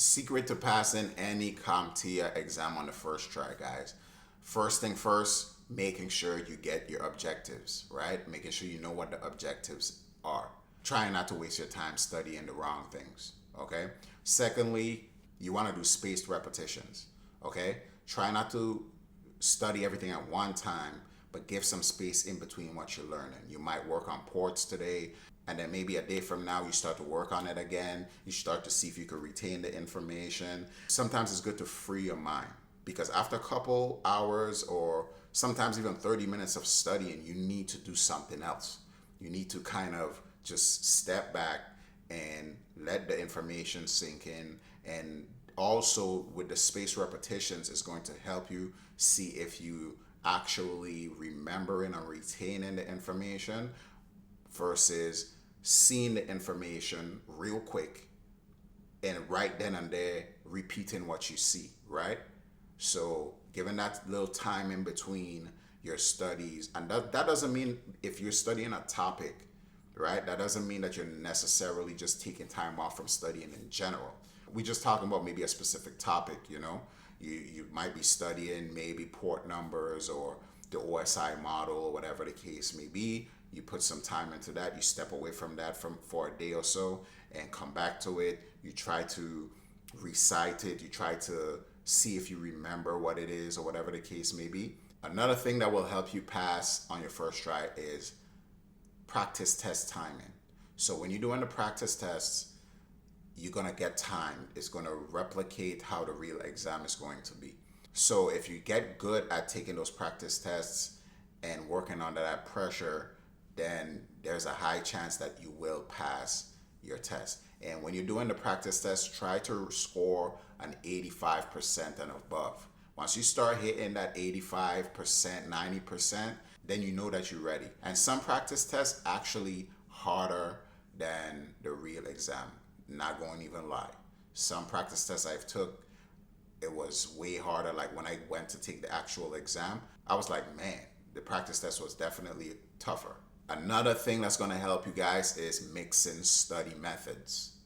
Secret to passing any CompTIA exam on the first try, guys. First thing first, making sure you get your objectives, right? Making sure you know what the objectives are. Trying not to waste your time studying the wrong things, okay? Secondly, you want to do spaced repetitions, okay? Try not to study everything at one time, but give some space in between what you're learning. You might work on ports today, and then maybe a day from now you start to work on it again. You start to see if you can retain the information. Sometimes it's good to free your mind, because after a couple hours or sometimes even 30 minutes of studying, you need to do something else. You need to kind of just step back and let the information sink in. And also with the spaced repetitions, it's going to help you see if you actually remembering or retaining the information versus seeing the information real quick and right then and there repeating what you see, right? So given that little time in between your studies, and that doesn't mean if you're studying a topic, right? That doesn't mean that you're necessarily just taking time off from studying in general. We're just talking about maybe a specific topic, you know? You might be studying maybe port numbers or the OSI model or whatever the case may be. You put some time into that, you step away from that for a day or so and come back to it. You try to recite it, you try to see if you remember what it is or whatever the case may be. Another thing that will help you pass on your first try is practice test timing. So when you're doing the practice tests, you're gonna get time. It's gonna replicate how the real exam is going to be. So if you get good at taking those practice tests and working under that pressure, then there's a high chance that you will pass your test. And when you're doing the practice test, try to score an 85% and above. Once you start hitting that 85%, 90%, then you know that you're ready. And some practice tests actually harder than the real exam. Not going to even lie. Some practice tests I've took, it was way harder. Like when I went to take the actual exam, I was like, man, the practice test was definitely tougher. Another thing that's going to help you guys is mixing study methods.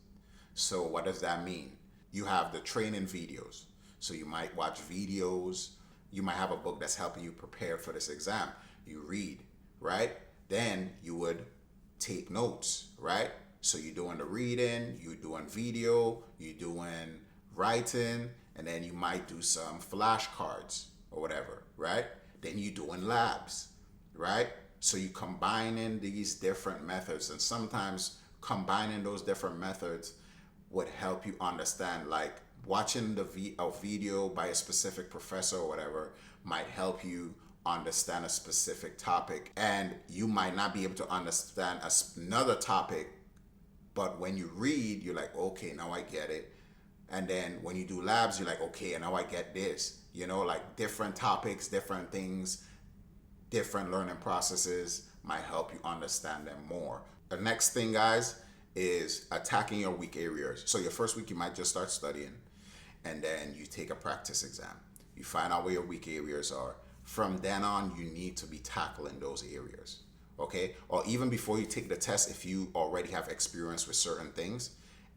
So what does that mean? You have the training videos. So you might watch videos. You might have a book that's helping you prepare for this exam. You read, right? Then you would take notes, right? So you're doing the reading, you're doing video, you're doing writing, and then you might do some flashcards or whatever, right? Then you're doing labs, right? So you're combining these different methods, and sometimes combining those different methods would help you understand, like watching a video by a specific professor or whatever might help you understand a specific topic, and you might not be able to understand another topic, but when you read, you're like, okay, now I get it. And then when you do labs, you're like, okay, and now I get this. You know, like different topics, different things, different learning processes might help you understand them more. The next thing, guys, is attacking your weak areas. So your first week, you might just start studying, and then you take a practice exam. You find out where your weak areas are. From then on, you need to be tackling those areas. Okay, or even before you take the test, if you already have experience with certain things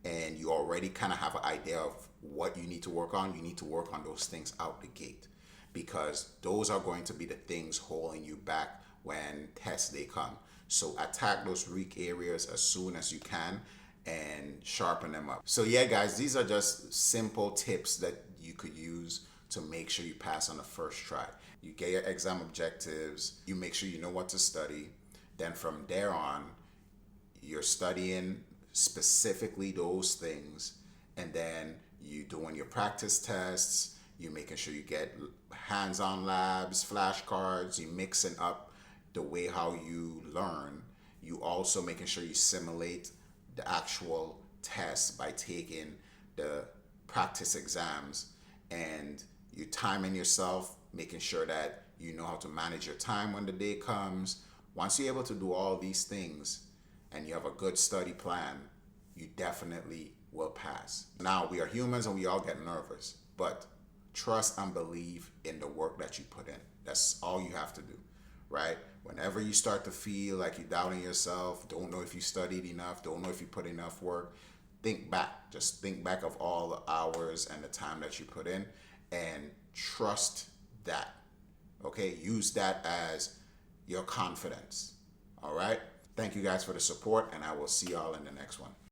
and you already kind of have an idea of what you need to work on, you need to work on those things out the gate, because those are going to be the things holding you back when test day come. So attack those weak areas as soon as you can and sharpen them up. So yeah, guys, these are just simple tips that you could use to make sure you pass on the first try. You get your exam objectives, you make sure you know what to study. Then from there on, you're studying specifically those things, and then you doing your practice tests, you making sure you get hands-on labs, flashcards, you mixing up the way how you learn. You also making sure you simulate the actual tests by taking the practice exams, and you timing yourself, making sure that you know how to manage your time when the day comes. Once you're able to do all these things and you have a good study plan, you definitely will pass. Now, we are humans and we all get nervous, but trust and believe in the work that you put in. That's all you have to do, right? Whenever you start to feel like you're doubting yourself, don't know if you studied enough, don't know if you put enough work, think back. Just think back of all the hours and the time that you put in, and trust that. Okay, use that as your confidence. All right. Thank you guys for the support, and I will see y'all in the next one.